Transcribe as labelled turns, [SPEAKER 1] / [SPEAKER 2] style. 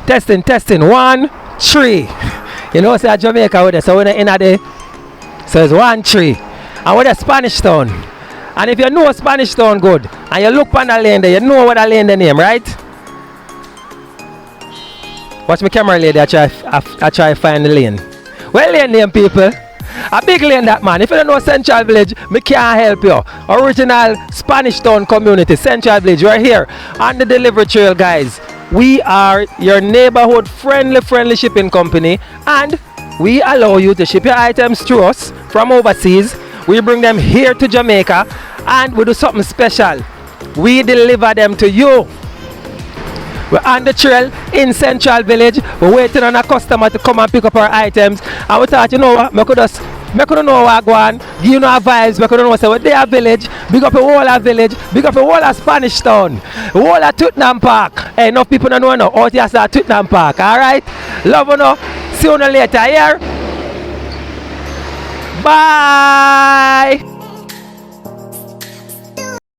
[SPEAKER 1] Testing. 1, 3. You know, say Jamaica with it. So when in a day, so it's 1, 3. And with a Spanish Town. And if you know Spanish Town good, and you look on the lane there, you know what the lane the name, right? Watch my camera lady, I try find the lane. Well, lane name, people. A big lane that, man. If you don't know Central Village, me can't help you. Original Spanish Town community, Central Village, right here on the delivery trail, guys. We are your neighborhood friendly shipping company, and we allow you to ship your items through us from overseas. We bring them here to Jamaica, and we do something special. We deliver them to you. We're on the trail in Central Village. We're waiting on a customer to come and pick up our items. And we thought, you know what, I could know what go on, give you our vibes, I could know say, they are village, big up the whole of village, big up the whole of Spanish Town, the whole of Tottenham Park. Hey, enough people don't know now, out here at Tottenham Park, alright? Love you know, see you later here. Bye!